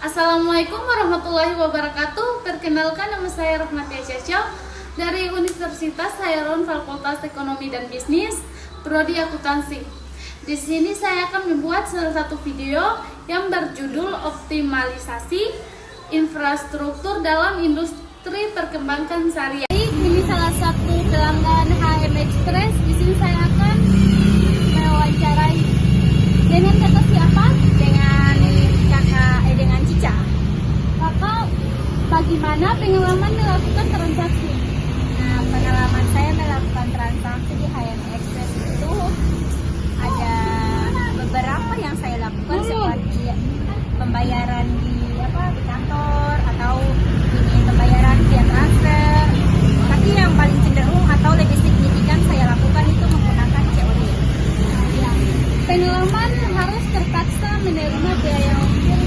Assalamualaikum warahmatullahi wabarakatuh. Perkenalkan, nama saya Rahmatia Caca dari Universitas Khairun Fakultas Ekonomi dan Bisnis, Prodi Akuntansi. Di sini saya akan membuat salah satu video yang berjudul optimalisasi infrastruktur dalam industri perbankan syariah. Ini salah satu pelanggan HM Express. Di sini saya akan mewawancarai dengan kata siapa? Dengan Cica. Kakak, bagaimana pengalaman melakukan transaksi? Nah, pengalaman saya melakukan transaksi di HM Express itu ada beberapa yang saya lakukan seperti pembayaran di kantor atau ini pembayaran via transfer. Tapi yang paling cenderung atau lebih signifikan saya lakukan itu menggunakan COD. Ya. Pengalaman harus terpaksa menerima biaya ongkir.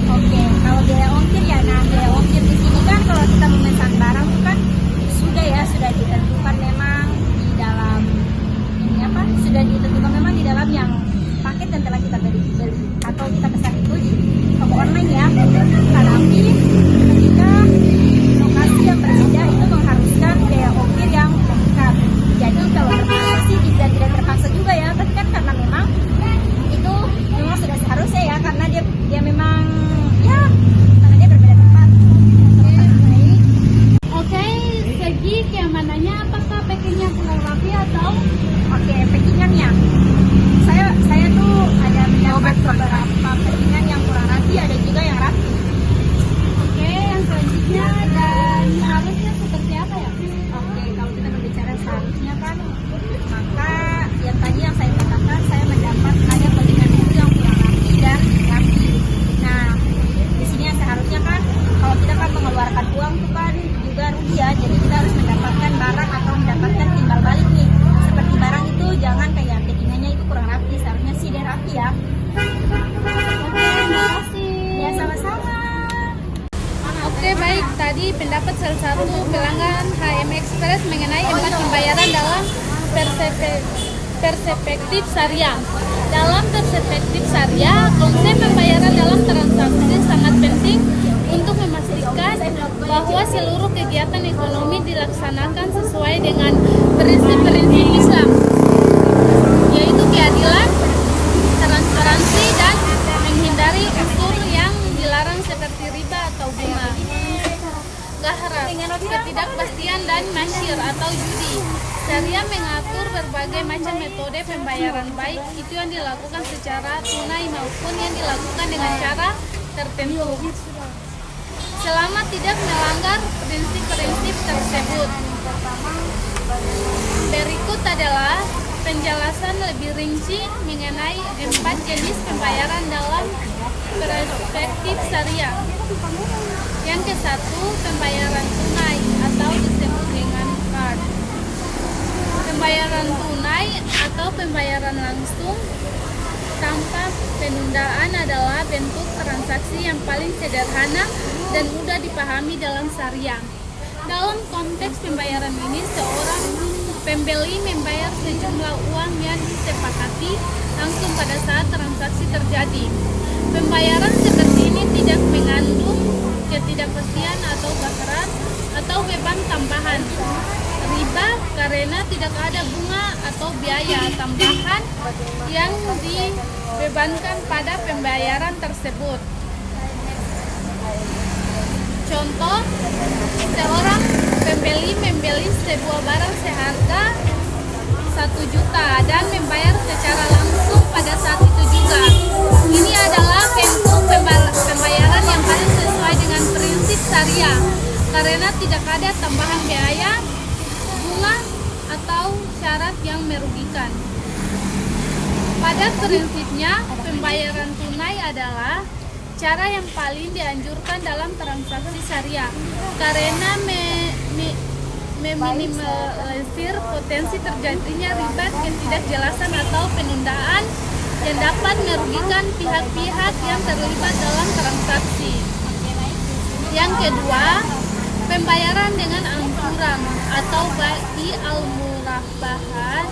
Oke, kalau biaya ongkir ya, biaya ongkir di sini kan kalau kita memesan barang itu kan sudah ditentukan memang di dalam sudah ditentukan memang di dalam yang paket yang telah kita beli atau kita pesan itu di toko online ya. Tetapi ketika lokasi yang berbeda itu mengharuskan biaya ongkir yang lengkap. Jadi kalau terpaksa sih tidak terpaksa juga ya, tapi kan karena memang itu memang sudah seharusnya ya, karena dia memang karena dia berbeda tempat. Oke, segi keamanannya apakah packingnya kurang rapi atau? Oke, packingannya saya tuh ada mendapat beberapa packingan yang kurang rapi, ada juga yang rapi. Oke, yang selanjutnya dan harusnya seperti apa ya? Oke, kalau kita berbicara seharusnya kan, maka yang tadi yang saya katakan, saya mendapat ada packingan itu yang kurang rapi dan rapi. Nah, di sini yang seharusnya kan kalau kita kan mengeluarkan uang itu kan juga rugi ya, jadi kita harus mendapatkan barang atau mendapatkan timbal balik nih. Seperti barang itu jangan kayak packingannya itu kurang rapi, seharusnya sih dia rapi ya. Oke, terima kasih. Ya, sama-sama. Oke, baik. Tadi pendapat salah satu pelanggan HM Express mengenai imbas pembayaran dalam perspektif syariah. Dalam perspektif syariah, konsep pembayaran dalam transaksi sangat penting untuk memastikan bahwa seluruh kegiatan ekonomi dilaksanakan sesuai dengan prinsip-prinsip Islam, yaitu keadilan, transparansi, dan menghindari unsur yang dilarang seperti riba atau bunga, gharar, ketidakpastian, dan masyir atau judi. Syariah mengatur berbagai macam metode pembayaran, baik itu yang dilakukan secara tunai maupun yang dilakukan dengan cara tertentu, selama tidak melanggar prinsip-prinsip tersebut. Berikut adalah penjelasan lebih rinci mengenai 4 jenis pembayaran dalam perspektif syariah. Yang ke-1, pembayaran tunai atau disebut dengan card. Pembayaran tunai atau pembayaran langsung tanpa penundaan adalah bentuk transaksi yang paling sederhana dan mudah dipahami dalam syariah. Dalam konteks pembayaran ini, seorang pembeli membayar sejumlah uang yang disepakati langsung pada saat transaksi terjadi. Pembayaran seperti ini tidak mengandung ketidakpastian atau gharar atau beban tambahan riba, karena tidak ada bunga atau biaya tambahan yang dibebankan pada pembayaran tersebut. Contoh, seorang pembeli membeli sebuah barang seharga 1 juta dan membayar secara langsung pada saat itu juga. Ini adalah bentuk pembayaran yang paling sesuai dengan prinsip syariah, karena tidak ada tambahan biaya, bunga, atau syarat yang merugikan. Pada prinsipnya, pembayaran tunai adalah cara yang paling dianjurkan dalam transaksi syariah, karena meminimalisir potensi terjadinya riba, ketidakjelasan, atau penundaan yang dapat merugikan pihak-pihak yang terlibat dalam transaksi. Yang kedua, pembayaran dengan angsuran atau bai al-murabahat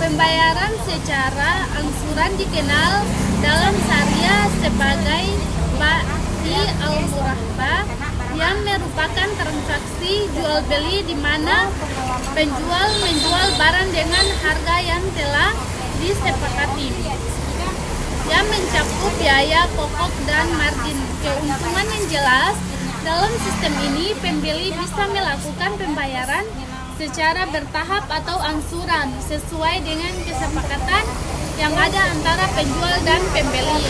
Pembayaran secara angsuran dikenal dalam syariah sebagai bai al-murahbah, yang merupakan transaksi jual beli di mana penjual menjual barang dengan harga yang telah disepakati, yang mencakup biaya pokok dan margin. Keuntungan yang jelas dalam sistem ini, pembeli bisa melakukan pembayaran secara bertahap atau angsuran sesuai dengan kesepakatan yang ada antara penjual dan pembeli.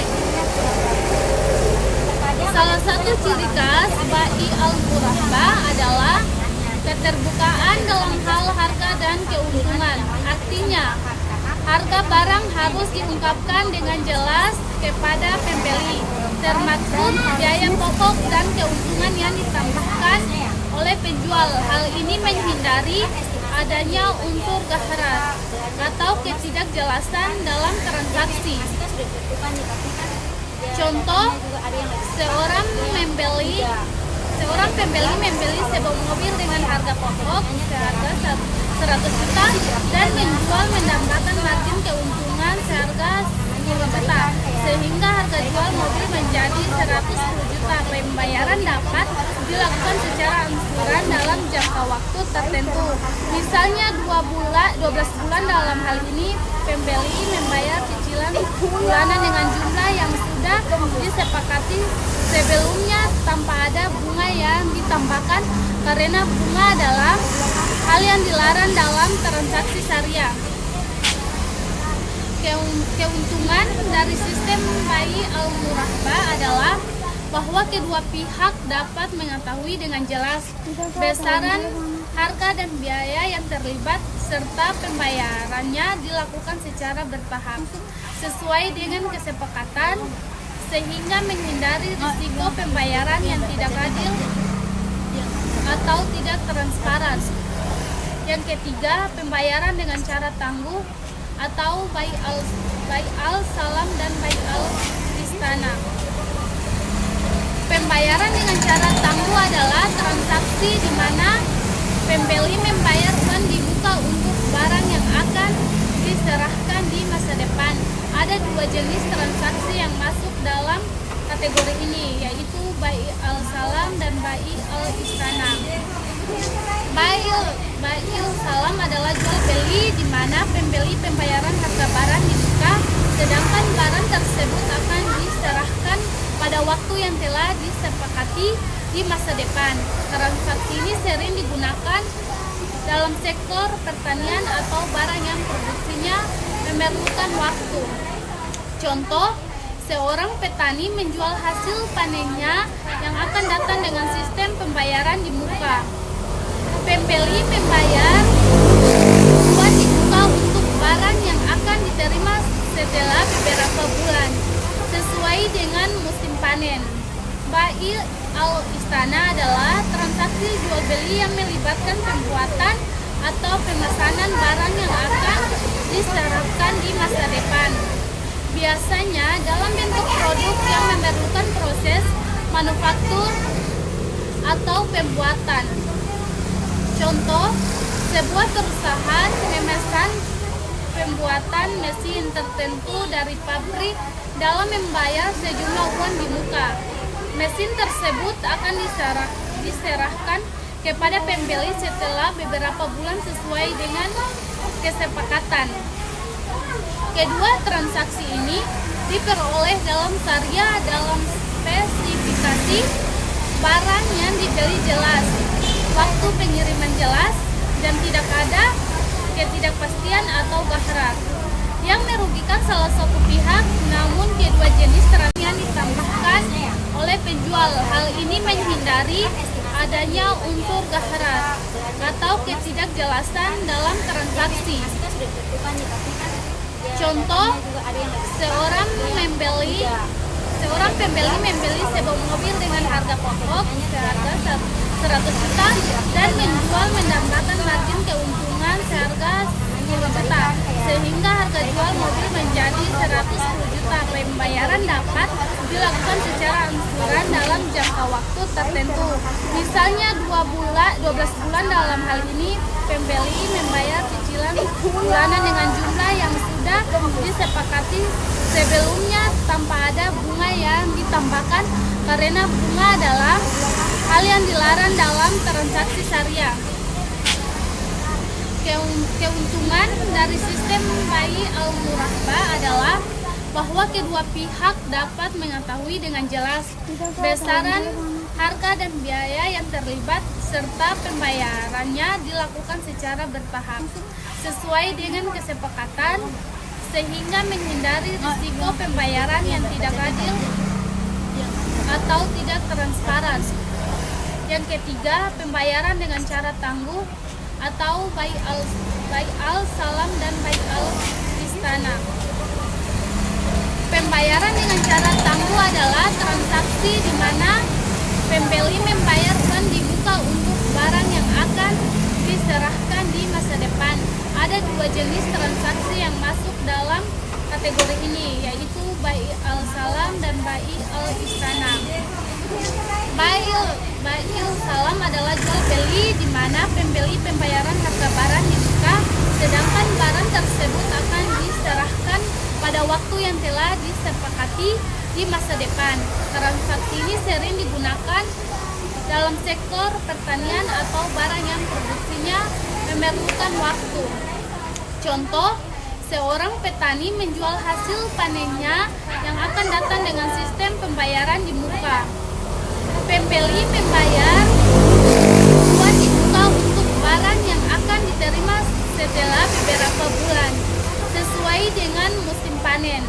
Salah satu ciri khas bai al-murahbah adalah keterbukaan dalam hal harga dan keuntungan. Artinya, harga barang harus diungkapkan dengan jelas kepada pembeli, termasuk biaya pokok dan keuntungan yang ditambahkan oleh penjual. Hal ini menghindari adanya unsur gharar atau ketidakjelasan dalam transaksi. Contoh, seorang pembeli membeli sebuah mobil dengan harga pokok seharga 100 juta dan menjual mendapatkan margin keuntungan seharga 10 juta, sehingga harga jual mobil menjadi 110 juta. Pembayaran dapat dilakukan secara angsuran dalam jangka waktu tertentu. Misalnya 12 bulan. Dalam hal ini, pembeli membayar cicilan bulanan dengan jumlah yang sudah disepakati sebelumnya tanpa ada bunga yang ditambahkan, karena bunga adalah hal yang dilarang dalam transaksi syariah. Keuntungan dari sistem bai al-murahbah adalah bahwa kedua pihak dapat mengetahui dengan jelas besaran harga dan biaya yang terlibat, serta pembayarannya dilakukan secara bertahap sesuai dengan kesepakatan, sehingga menghindari risiko pembayaran yang tidak adil atau tidak transparan. Yang ketiga, pembayaran dengan cara tangguh atau bai al-salam dan bai al-istana. Pembayaran dengan cara tangguh adalah transaksi di mana pembeli membayar uang di muka untuk barang yang akan diserahkan di masa depan. Ada dua jenis transaksi yang masuk dalam kategori ini, yaitu bai al-salam dan bai al-istana. Bai al-salam adalah jual beli di mana pembeli pembayaran harga barang di muka, sedangkan barang tersebut akan diserahkan pada waktu yang telah disepakati di masa depan. Transaksi ini sering digunakan dalam sektor pertanian atau barang yang produksinya memerlukan waktu. Contoh, seorang petani menjual hasil panennya yang akan datang dengan sistem pembayaran di muka. Pembeli membayar uang di muka untuk barang yang akan diterima setelah beberapa bulan sesuai dengan musim panen. Bai al-istana adalah transaksi jual beli yang melibatkan pembuatan atau pemesanan barang yang akan diserahkan di masa depan. Biasanya dalam bentuk produk yang memerlukan proses manufaktur atau pembuatan. Contoh, sebuah perusahaan memesan pembuatan mesin tertentu dari pabrik dalam membayar sejumlah uang di muka. Mesin tersebut akan diserahkan kepada pembeli setelah beberapa bulan sesuai dengan kesepakatan. Kedua transaksi ini diperoleh dalam syariah dalam spesifikasi barang yang dibeli jelas, waktu pengiriman jelas, dan tidak ada ketidakpastian atau gharar yang merugikan salah satu pihak. Namun kedua jenis transaksi yang ditambahkan oleh penjual. Hal ini menghindari adanya unsur gharar atau ketidakjelasan dalam transaksi. Contoh, seorang pembeli membeli sebuah mobil dengan harga pokok seharga 100 juta dan menjual mendapatkan margin keuntungan seharga 10 juta, sehingga harga jual mobil menjadi 110 juta. Pembayaran dapat dilakukan secara angsuran dalam jangka jangka waktu tertentu. Misalnya 12 bulan. Dalam hal ini pembeli membayar cicilan bulanan dengan jumlah yang sudah disepakati sebelumnya tanpa ada bunga yang ditambahkan, karena bunga adalah hal yang dilarang dalam transaksi syariah. Keuntungan dari sistem bai al-murabah adalah bahwa kedua pihak dapat mengetahui dengan jelas besaran harga dan biaya yang terlibat, serta pembayarannya dilakukan secara bertahap sesuai dengan kesepakatan, sehingga menghindari risiko pembayaran yang tidak adil atau tidak transparan. Yang ketiga, pembayaran dengan cara tangguh atau bai al-salam dan bai al-istana. Pembayaran dengan cara tangguh adalah transaksi di mana pembeli membayar uang di muka untuk barang yang akan diserahkan di masa depan. Ada dua jenis transaksi yang masuk dalam kategori ini, yaitu bai al-salam dan bai al-istana. Bai al-salam adalah jual beli di mana pembeli pembayaran harga barang di muka, sedangkan barang tersebut akan diserahkan pada waktu yang telah disepakati di masa depan. Transaksi ini sering digunakan dalam sektor pertanian atau barang yang produksinya memerlukan waktu. Contoh, seorang petani menjual hasil panennya yang akan datang dengan sistem pembayaran di muka. Pembeli membayar uang di muka untuk barang yang akan diterima setelah beberapa bulan sesuai dengan musim panen.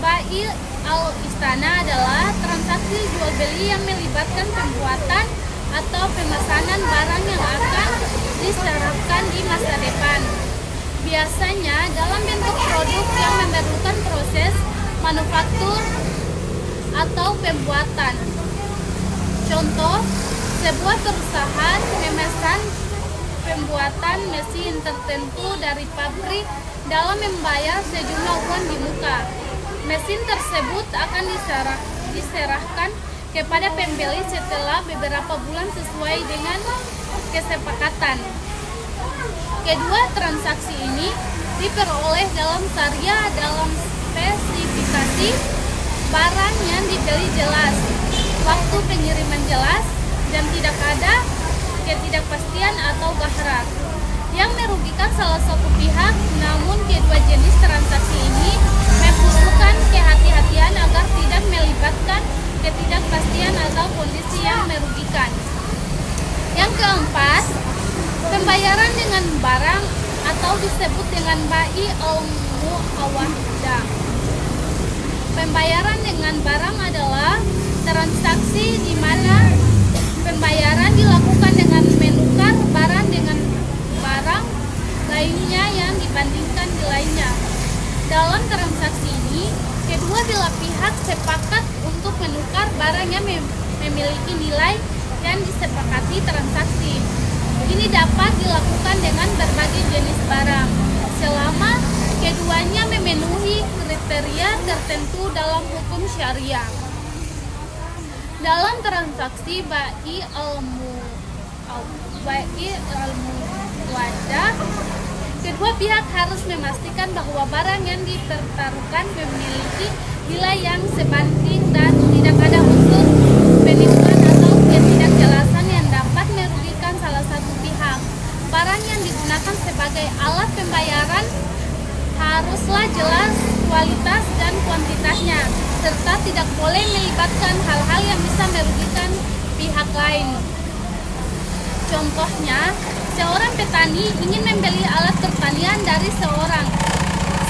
Bai al-istana adalah transaksi jual beli yang melibatkan pembuatan atau pemesanan barang yang akan diserahkan di masa depan. Biasanya dalam bentuk produk yang memerlukan proses manufaktur atau pembuatan. Contoh, sebuah perusahaan memesan pembuatan mesin tertentu dari pabrik dalam membayar sejumlah uang di muka. Mesin tersebut akan diserahkan kepada pembeli setelah beberapa bulan sesuai dengan kesepakatan. Kedua transaksi ini diperoleh dalam syariah dalam spesifikasi barang yang dibeli jelas, waktu pengiriman jelas, dan tidak ada ketidakpastian atau gharar yang merugikan salah satu pihak. Namun kedua jenis transaksi ini membutuhkan kehati-hatian agar tidak melibatkan ketidakpastian atau kondisi yang merugikan. Yang keempat, pembayaran dengan barang atau disebut dengan bai al-muawadah. Pembayaran dengan barang adalah transaksi di mana pembayaran dilakukan dengan menukar barang dengan barang lainnya yang dibandingkan di lainnya. Dalam transaksi ini, kedua belah pihak sepakat untuk menukar barang yang memiliki nilai yang disepakati transaksi. Ini dapat dilakukan dengan berbagai jenis barang, selama keduanya memenuhi kriteria tertentu dalam hukum syariah. Dalam transaksi bai al-muawadah, kedua pihak harus memastikan bahwa barang yang dipertaruhkan memiliki nilai yang sebanding dan tidak ada unsur penipuan atau ketidakjelasan yang dapat merugikan salah satu pihak. Barang yang digunakan sebagai alat pembayaran haruslah jelas kualitas dan kuantitasnya, serta tidak boleh melibatkan hal-hal yang bisa merugikan pihak lain. Contohnya, seorang petani ingin membeli alat pertanian dari seorang,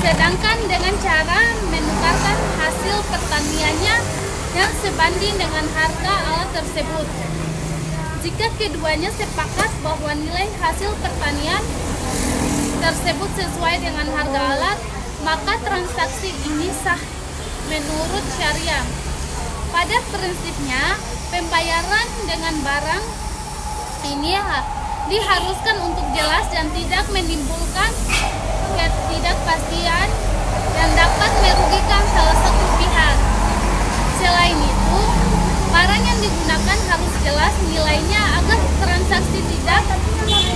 sedangkan dengan cara menukarkan hasil pertaniannya yang sebanding dengan harga alat tersebut. Jika keduanya sepakat bahwa nilai hasil pertanian tersebut sesuai dengan harga alat, maka transaksi ini sah menurut syariah. Pada prinsipnya, pembayaran dengan barang ini diharuskan untuk jelas dan tidak menimbulkan ketidakpastian dan dapat merugikan salah satu pihak. Selain itu, barang yang digunakan harus jelas nilainya agar transaksi tidak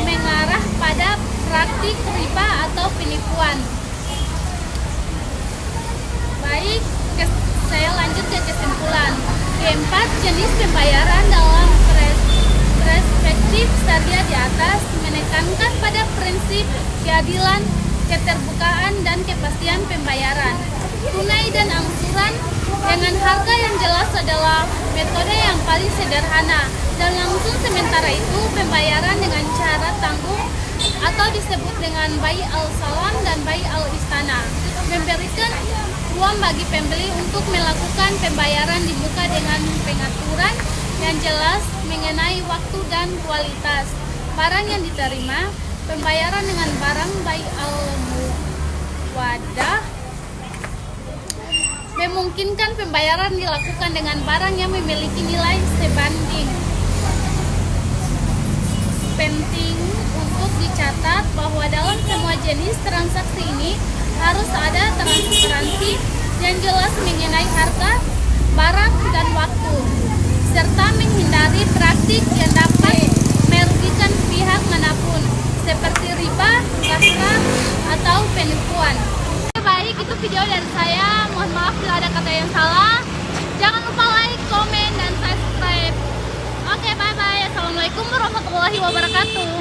mengarah pada praktik riba atau penipuan. Baik, saya lanjut ke kesimpulan. Keempat, jenis pembayaran dalam perspektif syariah di atas menekankan pada prinsip keadilan, keterbukaan, dan kepastian pembayaran. Tunai dan angsuran dengan harga yang jelas adalah metode yang paling sederhana dan langsung. Sementara itu, pembayaran dengan cara tanggung atau disebut dengan bai al-salam dan bai al-istana memberikan ruang bagi pembeli untuk melakukan pembayaran di muka dengan pengaturan yang jelas mengenai waktu dan kualitas barang yang diterima. Pembayaran dengan barang bai al-muwadah memungkinkan pembayaran dilakukan dengan barang yang memiliki nilai sebanding. Penting untuk dicatat bahwa dalam semua jenis transaksi ini harus ada transparansi yang jelas mengenai harga, barang, dan waktu, serta menghindari praktik yang dapat merugikan pihak manapun, seperti riba, kasar, atau penipuan. Baik, itu video dari saya. Mohon maaf bila ada kata yang salah. Jangan lupa like, komen, dan subscribe. Oke, bye-bye. Assalamualaikum warahmatullahi wabarakatuh.